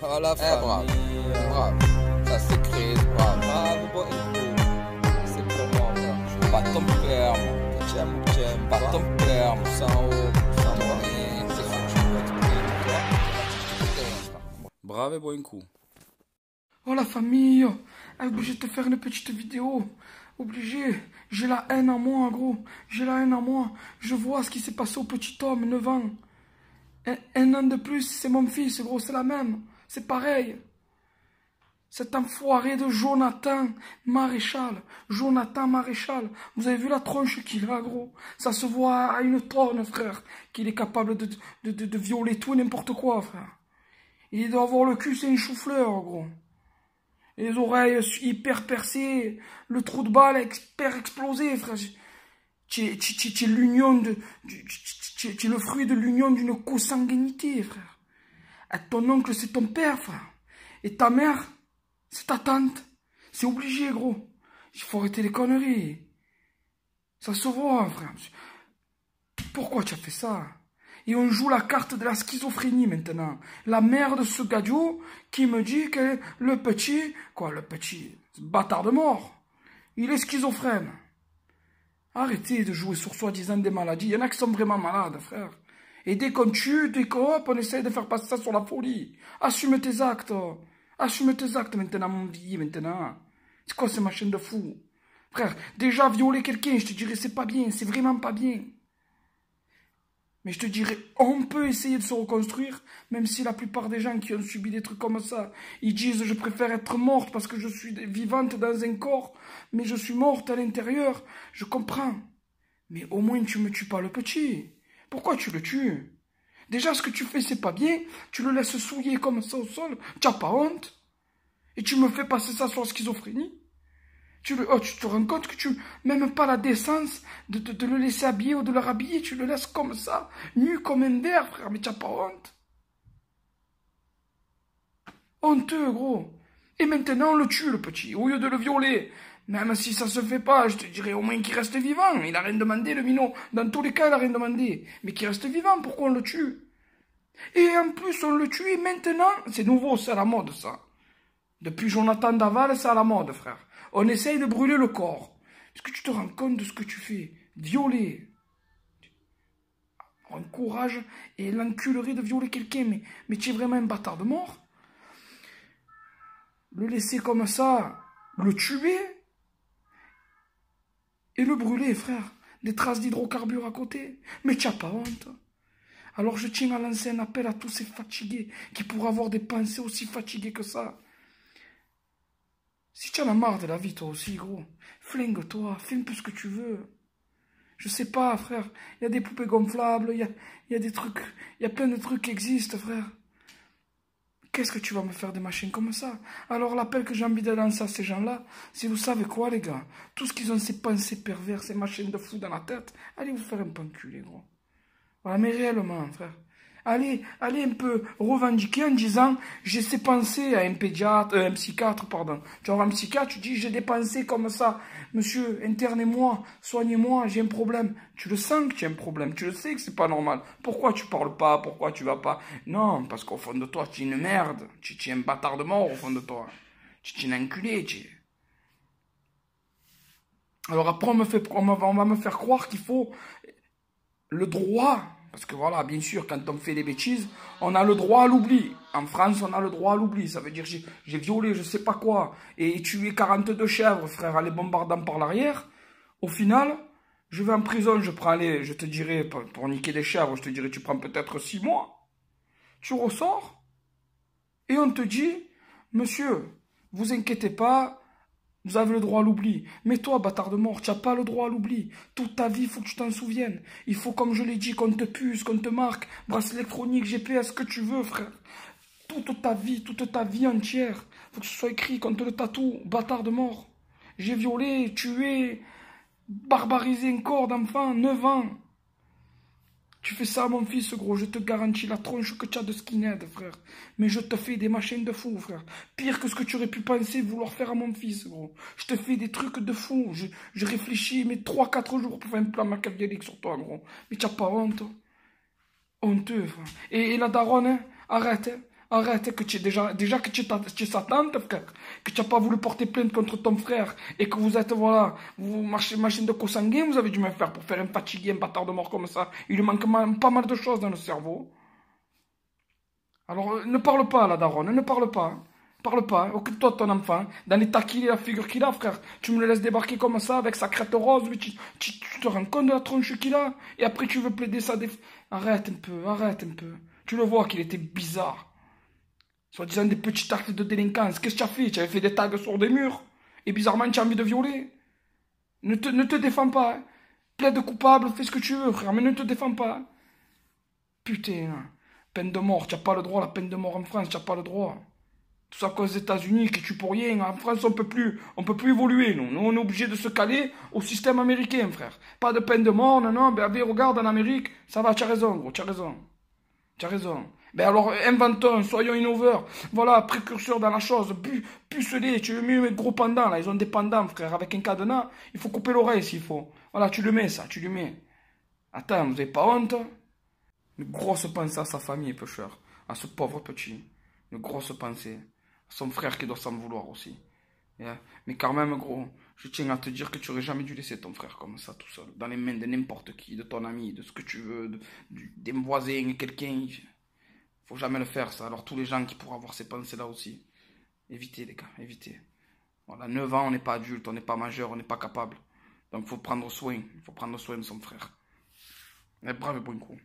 Oh la famille, bravo, ça c'est créé, bravo, bon, c'est pour moi, frère. Je bats ton père, j'aime, pas ton père, sans haut, sans moyen, c'est sûr que tu dois te payer, toi. Bravo, bon coup. Oh la famille, obligé de te faire une petite vidéo. Obligé, j'ai la haine en moi, gros. J'ai la haine en moi. Je vois ce qui s'est passé au petit homme, 9 ans. Un an de plus, c'est mon fils, gros, c'est la même. C'est pareil. Cet enfoiré de Jonathan Maréchal. Jonathan Maréchal. Vous avez vu la tronche qu'il a, gros? Ça se voit à une torne, frère. Qu'il est capable de violer tout et n'importe quoi, frère. Il doit avoir le cul, c'est une chou-fleur, gros. Les oreilles hyper percées, le trou de balle hyper explosé, frère. Tu es l'union de... Tu es le fruit de l'union d'une consanguinité, frère. Et ton oncle, c'est ton père, frère. Et ta mère, c'est ta tante. C'est obligé, gros. Il faut arrêter les conneries. Ça se voit, frère. Pourquoi tu as fait ça? Et on joue la carte de la schizophrénie maintenant. La mère de ce gadio qui me dit que le petit... Quoi, le petit bâtard de mort? Il est schizophrène. Arrêtez de jouer sur soi-disant des maladies. Il y en a qui sont vraiment malades, frère. Et dès qu'on tue, dès qu'on on essaie de faire passer ça sur la folie. Assume tes actes. Assume tes actes maintenant, mon vie, maintenant. C'est quoi ces machines de fou? Frère, déjà violer quelqu'un, je te dirais, c'est pas bien. C'est vraiment pas bien. Mais je te dirais, on peut essayer de se reconstruire, même si la plupart des gens qui ont subi des trucs comme ça, ils disent je préfère être morte parce que je suis vivante dans un corps, mais je suis morte à l'intérieur. Je comprends. Mais au moins tu me tues pas le petit. Pourquoi tu le tues? Déjà ce que tu fais c'est pas bien, tu le laisses souiller comme ça au sol, tu n'as pas honte. Et tu me fais passer ça sur la schizophrénie. Tu te rends compte que tu n'as même pas la décence de le laisser habiller ou de le rhabiller. Tu le laisses comme ça, nu comme un verre, frère. Mais tu n'as pas honte. Honteux, gros. Et maintenant, on le tue, le petit, au lieu de le violer. Même si ça se fait pas, je te dirais au moins qu'il reste vivant. Il n'a rien demandé, le minot. Dans tous les cas, il n'a rien demandé. Mais qu'il reste vivant, pourquoi on le tue? Et en plus, on le tue et maintenant, c'est nouveau, c'est à la mode, ça. Depuis Jonathan Daval, c'est à la mode, frère. On essaye de brûler le corps. Est-ce que tu te rends compte de ce que tu fais? Violer. Un courage et l'enculerie de violer quelqu'un. Mais tu es vraiment un bâtard de mort? Le laisser comme ça, le tuer et le brûler, frère. Des traces d'hydrocarbures à côté. Mais tu n'as pas honte. Alors je tiens à lancer un appel à tous ces fatigués qui pourraient avoir des pensées aussi fatiguées que ça. Si tu en as marre de la vie, toi aussi, gros, flingue-toi, fais un peu ce que tu veux. Je sais pas, frère, il y a des poupées gonflables, il y a des trucs, il y a plein de trucs qui existent, frère. Qu'est-ce que tu vas me faire des machines comme ça? Alors l'appel que j'ai envie de lancer à ces gens-là, c'est vous savez quoi, les gars? Tout ce qu'ils ont, ces pensées pervers, ces machines de fou dans la tête, allez vous faire un peu enculer, gros. Voilà, mais réellement, frère. Allez un peu revendiquer en disant j'ai ces pensées à un pédiatre, un psychiatre, pardon. Tu vois, un psychiatre, tu dis j'ai des pensées comme ça. Monsieur, internez-moi, soignez-moi, j'ai un problème. Tu le sens que tu as un problème, tu le sais que c'est pas normal. Pourquoi tu parles pas? Pourquoi tu vas pas? Non, parce qu'au fond de toi, tu es une merde. Tu es un bâtard de mort au fond de toi. Tu es un enculé, Alors après, on va me faire croire qu'il faut le droit. Parce que voilà, bien sûr, quand on fait des bêtises, on a le droit à l'oubli. En France, on a le droit à l'oubli. Ça veut dire que j'ai violé je sais pas quoi et tué 42 chèvres, frère, en les bombardant par l'arrière. Au final, je vais en prison, je te dirais, pour niquer des chèvres, je te dirais, tu prends peut-être 6 mois. Tu ressors et on te dit, monsieur, vous inquiétez pas, vous avez le droit à l'oubli. Mais toi, bâtard de mort, tu n'as pas le droit à l'oubli. Toute ta vie, il faut que tu t'en souviennes. Il faut, comme je l'ai dit, qu'on te puce, qu'on te marque. Bracelet électronique, GPS, ce que tu veux, frère. Toute ta vie entière. Il faut que ce soit écrit, qu'on te le tatoue. Bâtard de mort. J'ai violé, tué, barbarisé un corps d'enfant, 9 ans. Tu fais ça à mon fils, gros, je te garantis la tronche que tu as de skinhead, frère. Mais je te fais des machines de fou, frère. Pire que ce que tu aurais pu penser vouloir faire à mon fils, gros. Je te fais des trucs de fou. Je réfléchis, mais 3-4 jours pour faire un plan machiavélique sur toi, gros. Mais tu n'as pas honte. Honteux, frère. Et la daronne, hein, arrête, hein. Arrête, que tu es déjà que tu es sa tante, frère. Que tu n'as pas voulu porter plainte contre ton frère. Et que vous êtes, voilà, vous machine de consanguin, vous avez dû me faire pour faire un fatigué, un bâtard de mort comme ça. Il lui manque pas mal de choses dans le cerveau. Alors, ne parle pas, la daronne, ne parle pas. Parle pas, occupe-toi de ton enfant. Dans l'état qu'il est, la figure qu'il a, frère. Tu me le laisses débarquer comme ça, avec sa crête rose, mais tu te rends compte de la tronche qu'il a. Et après, tu veux plaider ça. Arrête un peu, arrête un peu. Tu le vois qu'il était bizarre. Soit-disant des petits actes de délinquance. Qu'est-ce que tu as fait? Tu avais fait des tags sur des murs. Et bizarrement, tu as envie de violer. Ne te défends pas. Hein. Plaide coupable, fais ce que tu veux, frère, mais ne te défends pas. Putain, peine de mort. Tu n'as pas le droit à la peine de mort en France, tu n'as pas le droit. Tout ça qu'aux États-Unis, que tu peux rien. En France, on peut plus évoluer, nous. Nous, on est obligé de se caler au système américain, frère. Pas de peine de mort, non, non. Ben, regarde, en Amérique, ça va, tu as raison, gros, tu as raison. Tu as raison. Ben alors, inventons, soyons innoveurs. Voilà, précurseurs dans la chose. Pucelés, tu veux mieux mettre gros pendant, là. Ils ont des pendants, frère, avec un cadenas. Il faut couper l'oreille s'il faut. Voilà, tu le mets, ça, tu le mets. Attends, vous avez pas honte? Une grosse pensée à sa famille, pêcheur. À ce pauvre petit. Une grosse pensée. Son frère qui doit s'en vouloir aussi. Yeah. Mais quand même, gros, je tiens à te dire que tu aurais jamais dû laisser ton frère comme ça, tout seul, dans les mains de n'importe qui, de ton ami, de ce que tu veux, des voisins, quelqu'un. Faut jamais le faire, ça. Alors tous les gens qui pourraient avoir ces pensées-là aussi, évitez, les gars, évitez. Voilà, 9 ans, on n'est pas adulte, on n'est pas majeur, on n'est pas capable. Donc il faut prendre soin de son frère. Mais bravo, bon coup.